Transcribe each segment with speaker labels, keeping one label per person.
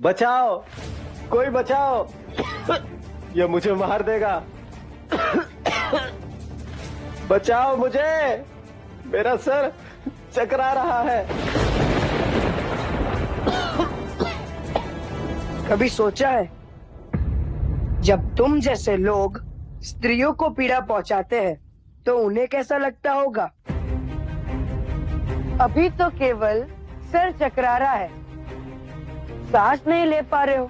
Speaker 1: बचाओ, कोई बचाओ। ये मुझे मार देगा। बचाओ मुझे, मेरा सर चकरा रहा है।
Speaker 2: कभी सोचा है जब तुम जैसे लोग स्त्रियों को पीड़ा पहुंचाते हैं तो उन्हें कैसा लगता होगा? अभी तो केवल सिर चकरा रहा है, सांस नहीं ले पा रहे हो,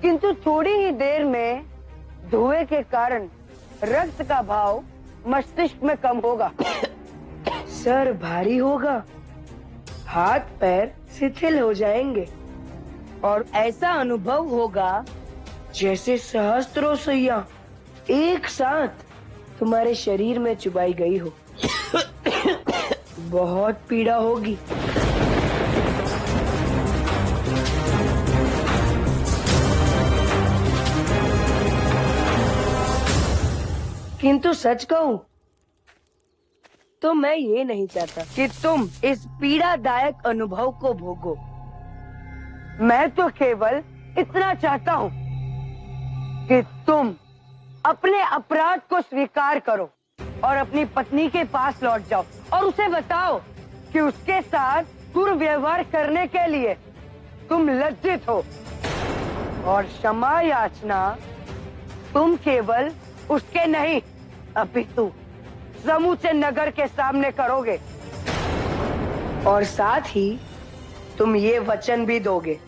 Speaker 2: किंतु थोड़ी ही देर में धुएं के कारण रक्त का भाव मस्तिष्क में कम होगा, सर भारी होगा, हाथ पैर शिथिल हो जाएंगे और ऐसा अनुभव होगा जैसे सहस्त्रों सुइयां एक साथ तुम्हारे शरीर में चुभाई गई हो। बहुत पीड़ा होगी। किंतु सच कहूं तो मैं ये नहीं चाहता कि तुम इस पीड़ादायक अनुभव को भोगो। मैं तो केवल इतना चाहता हूं कि तुम अपने अपराध को स्वीकार करो और अपनी पत्नी के पास लौट जाओ और उसे बताओ कि उसके साथ दुर्व्यवहार करने के लिए तुम लज्जित हो और क्षमा याचना तुम केवल उसके नहीं अपितु समूचे नगर के सामने करोगे। और साथ ही तुम ये वचन भी दोगे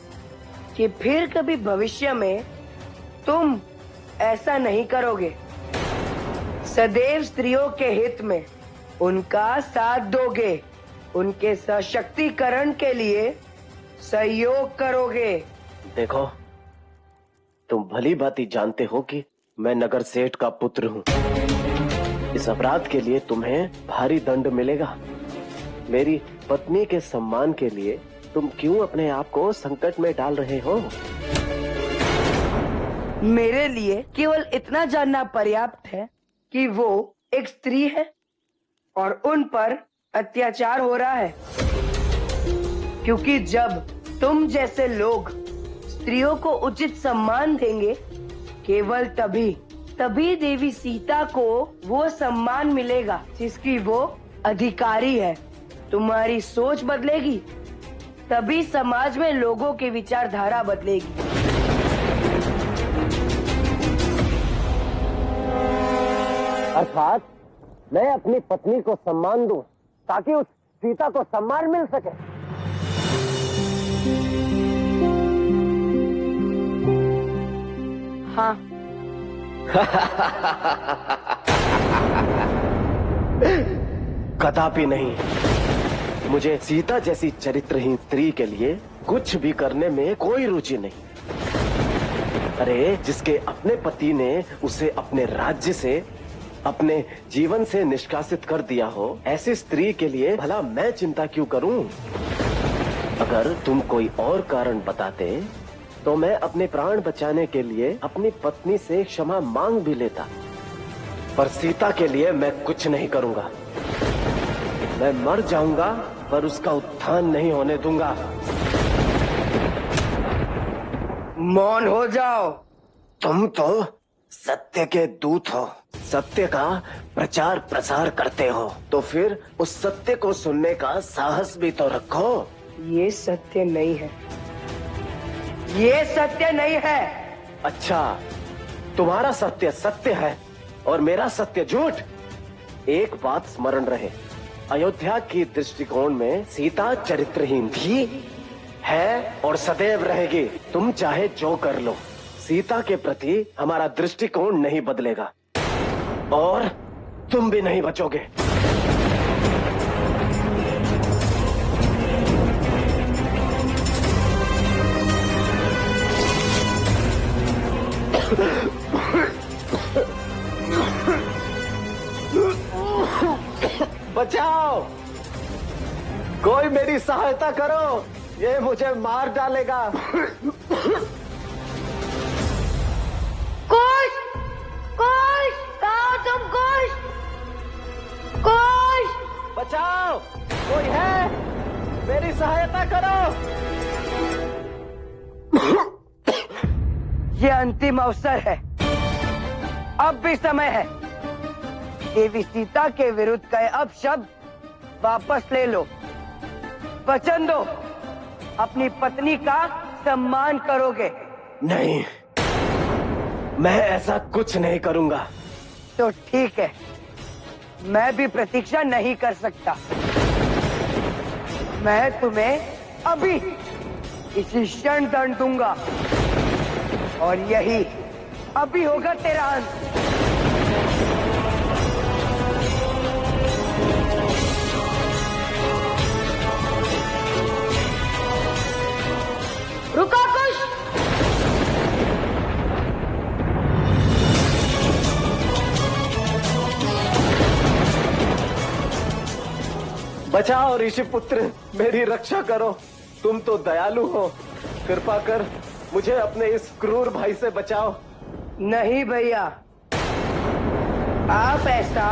Speaker 2: कि फिर कभी भविष्य में तुम ऐसा नहीं करोगे। सदैव स्त्रियों के हित में उनका साथ दोगे, उनके सशक्तिकरण के लिए सहयोग करोगे।
Speaker 1: देखो, तुम भली भांति जानते हो कि मैं नगर सेठ का पुत्र हूँ। इस अपराध के लिए तुम्हें भारी दंड मिलेगा। मेरी पत्नी के सम्मान के लिए तुम क्यों अपने आप को संकट में डाल रहे हो?
Speaker 2: मेरे लिए केवल इतना जानना पर्याप्त है कि वो एक स्त्री है और उन पर अत्याचार हो रहा है, क्योंकि जब तुम जैसे लोग स्त्रियों को उचित सम्मान देंगे, केवल तभी देवी सीता को वो सम्मान मिलेगा जिसकी वो अधिकारी है। तुम्हारी सोच बदलेगी, तभी समाज में लोगों की विचारधारा बदलेगी।
Speaker 1: अर्थात मैं अपनी पत्नी को सम्मान दूं ताकि उस सीता को सम्मान मिल सके।
Speaker 2: हाँ।
Speaker 1: कदापि नहीं। मुझे सीता जैसी चरित्रहीन स्त्री के लिए कुछ भी करने में कोई रुचि नहीं। अरे, जिसके अपने पति ने उसे अपने राज्य से, अपने जीवन से निष्कासित कर दिया हो, ऐसी स्त्री के लिए भला मैं चिंता क्यों करूं? अगर तुम कोई और कारण बताते तो मैं अपने प्राण बचाने के लिए अपनी पत्नी से क्षमा मांग भी लेता, पर सीता के लिए मैं कुछ नहीं करूंगा। मैं मर जाऊंगा पर उसका उत्थान नहीं होने दूंगा।
Speaker 2: मौन हो जाओ।
Speaker 1: तुम तो सत्य के दूत हो, सत्य का प्रचार प्रसार करते हो, तो फिर उस सत्य को सुनने का साहस भी तो रखो।
Speaker 2: ये सत्य नहीं है, ये सत्य नहीं है।
Speaker 1: अच्छा, तुम्हारा सत्य सत्य है और मेरा सत्य झूठ। एक बात स्मरण रहे, अयोध्या की दृष्टिकोण में सीता चरित्रहीन थी, है और सदैव रहेगी। तुम चाहे जो कर लो, सीता के प्रति हमारा दृष्टिकोण नहीं बदलेगा और तुम भी नहीं बचोगे। बचाओ, कोई मेरी सहायता करो, ये मुझे मार डालेगा।
Speaker 2: कुश, कुश, कहो तुम कुश, कुश,
Speaker 1: बचाओ, कोई है? मेरी सहायता करो।
Speaker 2: ये अंतिम अवसर है, अब भी समय है। देवी सीता के विरुद्ध कहे अब शब्द वापस ले लो, वचन दो अपनी पत्नी का सम्मान करोगे।
Speaker 1: नहीं, मैं ऐसा कुछ नहीं करूंगा।
Speaker 2: तो ठीक है, मैं भी प्रतीक्षा नहीं कर सकता। मैं तुम्हें अभी इसी क्षण दंड दूंगा और यही अभी होगा तेरा अंत। रुको कुश।
Speaker 1: बचाओ ऋषि पुत्र, मेरी रक्षा करो। तुम तो दयालु हो, कृपा कर मुझे अपने इस क्रूर भाई से बचाओ।
Speaker 2: नहीं भैया, आप ऐसा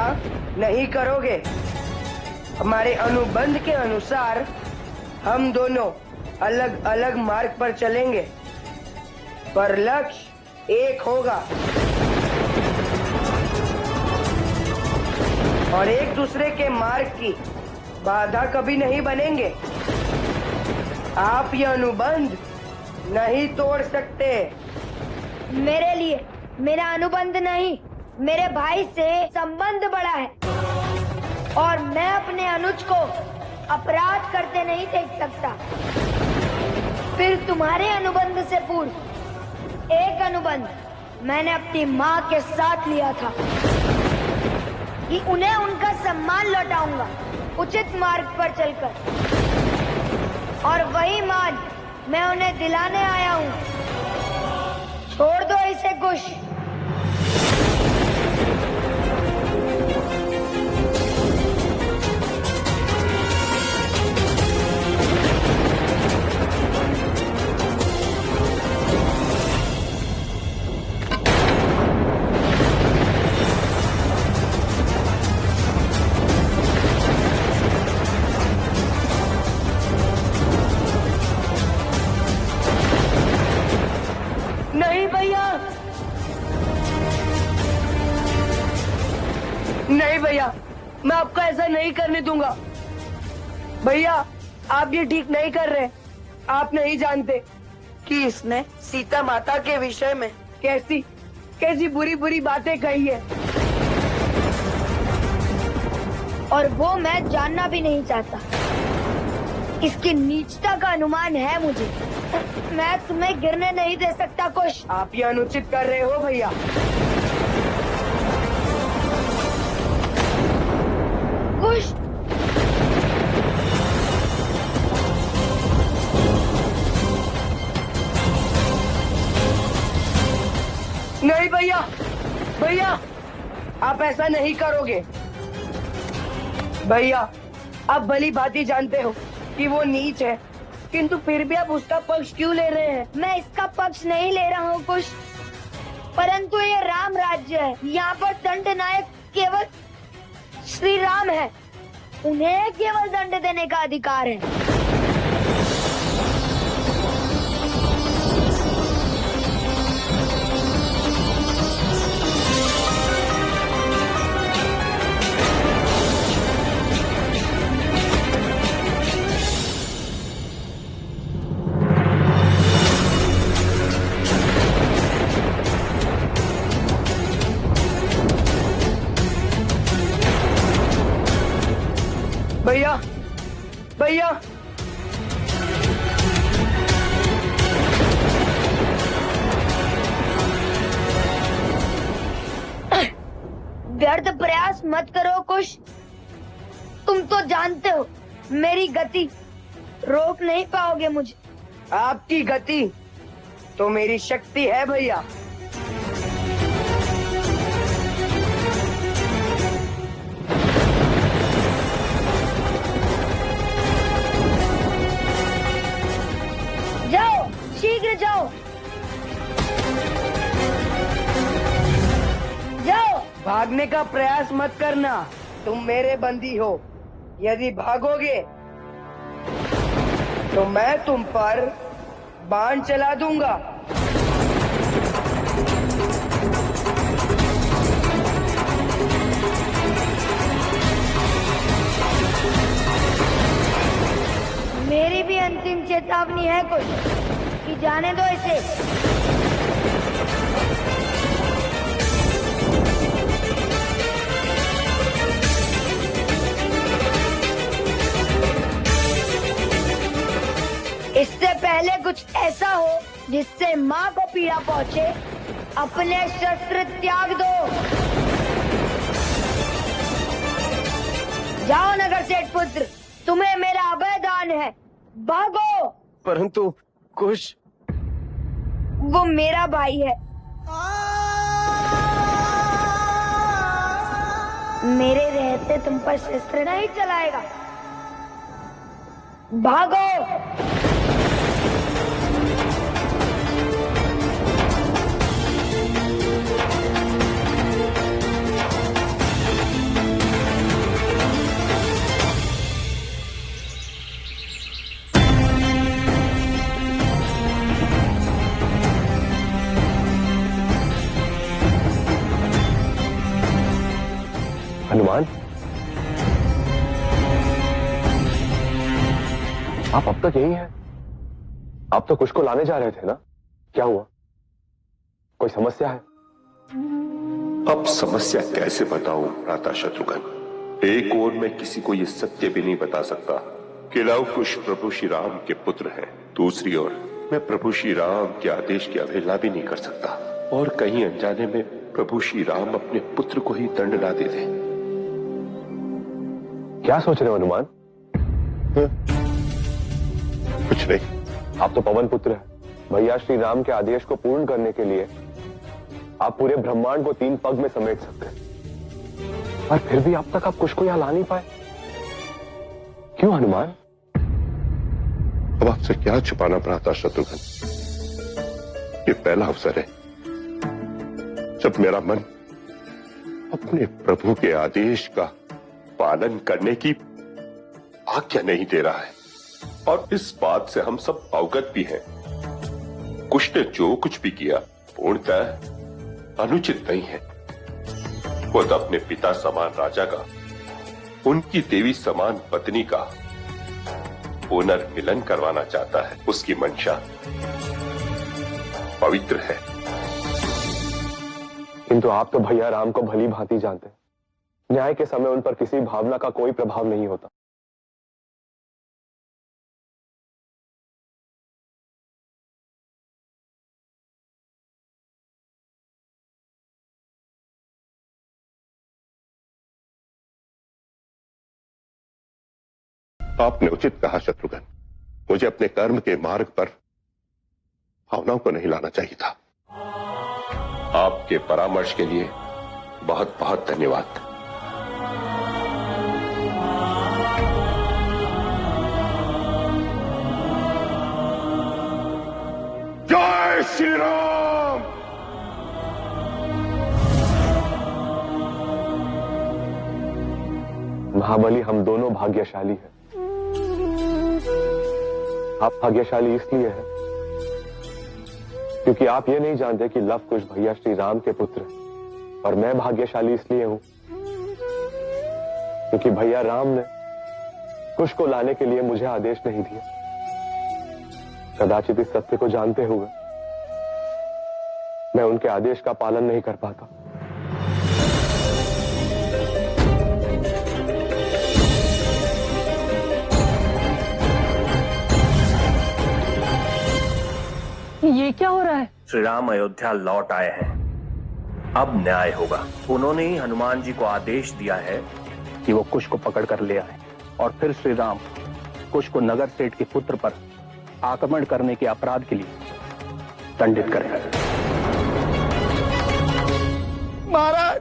Speaker 2: नहीं करोगे। हमारे अनुबंध के अनुसार हम दोनों अलग अलग मार्ग पर चलेंगे, पर लक्ष्य एक होगा और एक दूसरे के मार्ग की बाधा कभी नहीं बनेंगे। आप यह अनुबंध नहीं तोड़ सकते।
Speaker 3: मेरे लिए मेरा अनुबंध नहीं, मेरे भाई से संबंध बड़ा है और मैं अपने अनुज को अपराध करते नहीं देख सकता। फिर तुम्हारे अनुबंध से पूर्व एक अनुबंध मैंने अपनी माँ के साथ लिया था कि उन्हें उनका सम्मान लौटाऊंगा उचित मार्ग पर चलकर, और वही मान मैं उन्हें दिलाने आया हूँ। छोड़ दो इसे कुश।
Speaker 2: नहीं भैया, नहीं भैया, मैं आपको ऐसा नहीं करने दूंगा। भैया, आप ये ठीक नहीं कर रहे। आप नहीं जानते कि इसने सीता माता के विषय में कैसी कैसी बुरी बुरी बातें कही है।
Speaker 3: और वो मैं जानना भी नहीं चाहता। इसकी नीचता का अनुमान है मुझे। मैं तुम्हें गिरने नहीं दे सकता कुश।
Speaker 2: आप ये अनुचित कर रहे हो भैया।
Speaker 3: कुश,
Speaker 2: नहीं भैया, भैया आप ऐसा नहीं करोगे। भैया, आप भली भांति जानते हो कि वो नीच है, किंतु फिर भी आप उसका पक्ष क्यों ले रहे हैं?
Speaker 3: मैं इसका पक्ष नहीं ले रहा हूँ कुश, परंतु ये राम राज्य है। यहाँ पर दंड नायक केवल श्री राम है। उन्हें केवल दंड देने का अधिकार है।
Speaker 2: भैया, भैया,
Speaker 3: व्यर्थ प्रयास मत करो कुश। तुम तो जानते हो मेरी गति रोक नहीं पाओगे मुझे।
Speaker 2: आपकी गति तो मेरी शक्ति है भैया।
Speaker 3: जाओ, शीघ्र जाओ, जाओ।
Speaker 2: भागने का प्रयास मत करना, तुम मेरे बंदी हो। यदि भागोगे तो मैं तुम पर बाण चला दूंगा।
Speaker 3: मेरी भी अंतिम चेतावनी है कुछ कि जाने दो इसे। इससे पहले कुछ ऐसा हो जिससे माँ को पीड़ा पहुंचे, अपने शस्त्र त्याग दो। जाओ नगर सेठ पुत्र, तुम्हें मेरा अभय दान है, भागो।
Speaker 1: परंतु कुश,
Speaker 3: वो मेरा भाई है, मेरे रहते तुम पर शस्त्र नहीं चलाएगा। भागो।
Speaker 4: हनुमान, आप अब तक यही हैं? आप तो कुश को लाने जा रहे थे ना? क्या हुआ? कोई समस्या है?
Speaker 5: अब समस्या कैसे बताऊं भ्राता शत्रुघ्न? एक ओर मैं किसी को यह सत्य भी नहीं बता सकता कि लव कुश प्रभु श्री राम के पुत्र हैं। दूसरी ओर मैं प्रभु श्री राम के आदेश की अवहेलना भी नहीं कर सकता और कहीं अनजाने में प्रभु श्री राम अपने पुत्र को ही दंड ना दे दें।
Speaker 4: क्या सोच रहे हो हनुमान?
Speaker 5: कुछ नहीं।
Speaker 4: आप तो पवन पुत्र हैं। भैया श्री राम के आदेश को पूर्ण करने के लिए आप पूरे ब्रह्मांड को 3 पग में समेट सकते हैं, और फिर भी अब तक आप कुश को यहां ला नहीं पाए। क्यों हनुमान?
Speaker 5: अब आपसे क्या छुपाना भ्राता शत्रुघ्न? ये पहला अवसर है जब मेरा मन अपने प्रभु के आदेश का पालन करने की आज्ञा नहीं दे रहा है, और इस बात से हम सब अवगत भी हैं। कुश ने जो कुछ भी किया पूर्णतः अनुचित नहीं है। वो तो अपने पिता समान राजा का, उनकी देवी समान पत्नी का पुनर्मिलन करवाना चाहता है। उसकी मंशा पवित्र है।
Speaker 4: किंतु आप तो भैया राम को भली भांति जानते हैं। न्याय के समय उन पर किसी भावना का कोई प्रभाव नहीं होता।
Speaker 5: आपने उचित कहा शत्रुघ्न। मुझे अपने कर्म के मार्ग पर भावनाओं को नहीं लाना चाहिए था। आपके परामर्श के लिए बहुत बहुत धन्यवाद। जय श्री राम।
Speaker 4: महाबली, हम दोनों भाग्यशाली हैं। आप भाग्यशाली इसलिए हैं क्योंकि आप ये नहीं जानते कि लव कुश भैया श्री राम के पुत्र हैं, और मैं भाग्यशाली इसलिए हूं क्योंकि भैया राम ने कुश को लाने के लिए मुझे आदेश नहीं दिया। कदाचित इस सत्य को जानते हुए मैं उनके आदेश का पालन नहीं कर पाता।
Speaker 2: ये क्या हो रहा है?
Speaker 1: श्री राम अयोध्या लौट आए हैं। अब न्याय होगा। उन्होंने ही हनुमान जी को आदेश दिया है
Speaker 6: कि वो कुश को पकड़ कर ले आए, और फिर श्री राम कुश को नगर सेठ के पुत्र पर आक्रमण करने के अपराध के लिए दंडित करें।
Speaker 7: महाराज,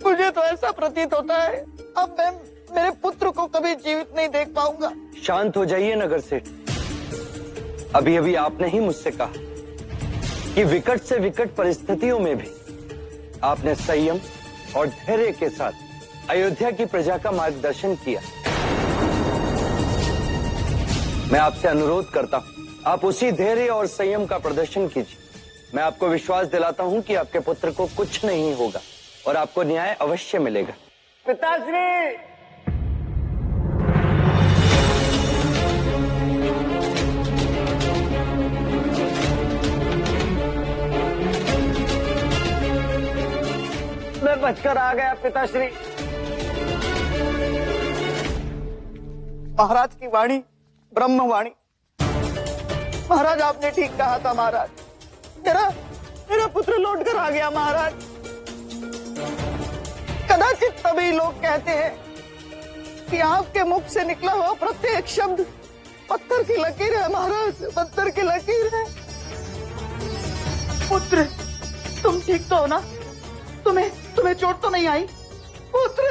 Speaker 7: मुझे तो ऐसा प्रतीत होता है अब मैं मेरे पुत्र को कभी जीवित नहीं देख पाऊंगा।
Speaker 8: शांत हो जाइए नगर सेठ। अभी अभी आपने ही मुझसे कहा कि विकट से विकट परिस्थितियों में भी आपने संयम और धैर्य के साथ अयोध्या की प्रजा का मार्गदर्शन किया। मैं आपसे अनुरोध करता हूं आप उसी धैर्य और संयम का प्रदर्शन कीजिए। मैं आपको विश्वास दिलाता हूं कि आपके पुत्र को कुछ नहीं होगा और आपको न्याय अवश्य मिलेगा।
Speaker 7: पिताश्री, मैं बचकर आ गया पिताश्री। महाराज की वाणी ब्रह्मवाणी। महाराज, आपने ठीक कहा था महाराज। मेरा पुत्र लौट कर आ गया महाराज। कदाचित तभी लोग कहते हैं कि आपके मुख से निकला हुआ प्रत्येक शब्द पत्थर की लकीर है महाराज, पत्थर की लकीर है। पुत्र, तुम ठीक तो हो ना? तुम्हें चोट तो नहीं आई पुत्र?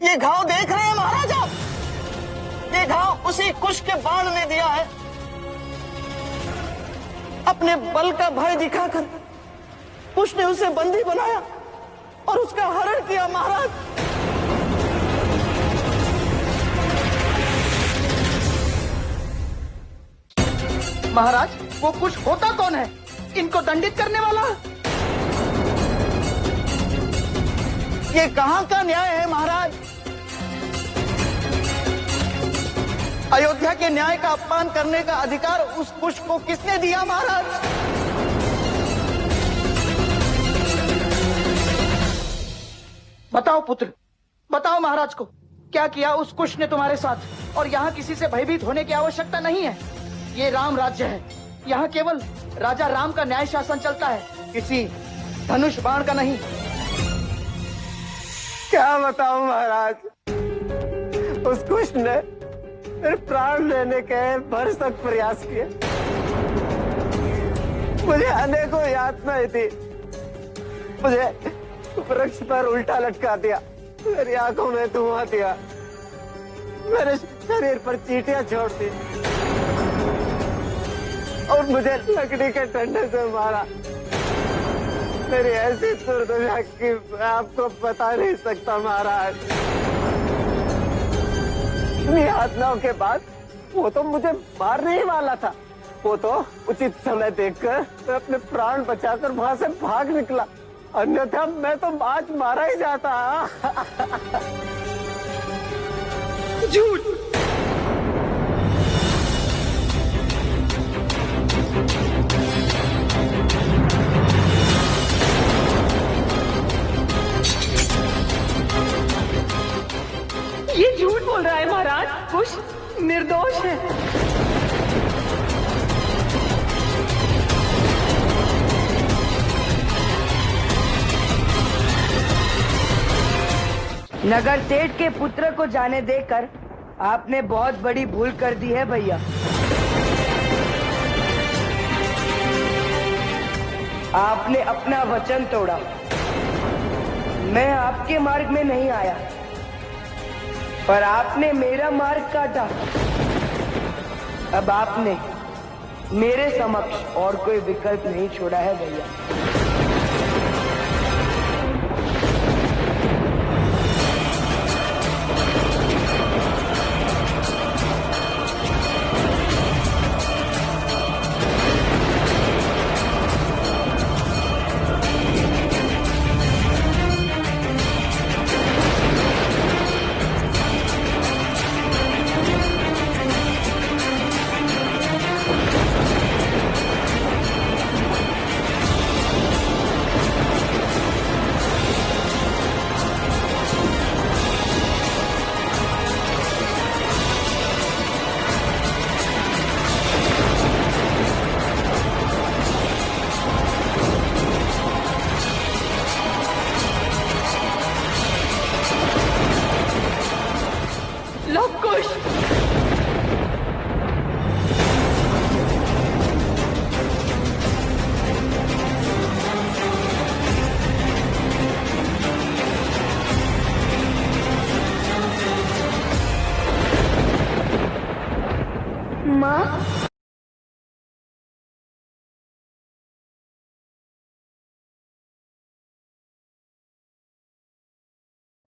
Speaker 7: ये घाव देख रहे हैं महाराज आप? ये घाव उसी कुश के बाण ने दिया है। अपने बल का भय दिखाकर कुश ने उसे बंदी बनाया और उसका हरण किया महाराज। महाराज, वो कुश होता कौन है? इनको दंडित करने वाला? ये कहां का न्याय है महाराज? अयोध्या के न्याय का अपमान करने का अधिकार उस कुश को किसने दिया महाराज? बताओ पुत्र, बताओ महाराज को, क्या किया उस कुश ने तुम्हारे साथ? और यहाँ किसी से भयभीत होने की आवश्यकता नहीं है। ये राम राज्य है, यहाँ केवल राजा राम का न्याय शासन चलता है, किसी धनुष बाण का नहीं। क्या बताऊं महाराज, उस कुश ने मेरे प्राण लेने के भरसक प्रयास किए। मुझे अनेकों यातनाएं दी, मुझे वृक्ष पर उल्टा लटका दिया, मेरी आंखों में धुआं दिया, मेरे शरीर पर चींटियां छोड़ दी और मुझे लकड़ी के डंडे से मारा। मेरी ऐसी दुर्दशा की मैं आपको बता नहीं सकता महाराज। इतनी यातनाओं के बाद वो तो मुझे मारने ही वाला था। वो तो उचित समय देखकर मैं अपने प्राण बचाकर वहां से भाग निकला, अन्यथा मैं तो आज मारा ही जाता। झूठ।
Speaker 2: ये झूठ बोल रहा है महाराज, कुश निर्दोष है। नगर सेठ के पुत्र को जाने देकर आपने बहुत बड़ी भूल कर दी है भैया। आपने अपना वचन तोड़ा। मैं आपके मार्ग में नहीं आया, पर आपने मेरा मार्ग काटा। अब आपने मेरे समक्ष और कोई विकल्प नहीं छोड़ा है भैया।
Speaker 3: माँ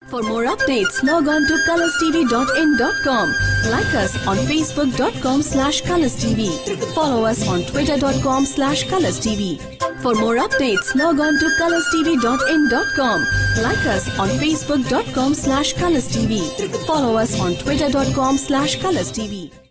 Speaker 9: For more updates, log on to colorstv.in.com. Like us on facebook.com/colorstv. Follow us on twitter.com/colorstv. For more updates, log on to colorstv.in.com. Like us on facebook.com/colorstv. Follow us on twitter.com/colorstv.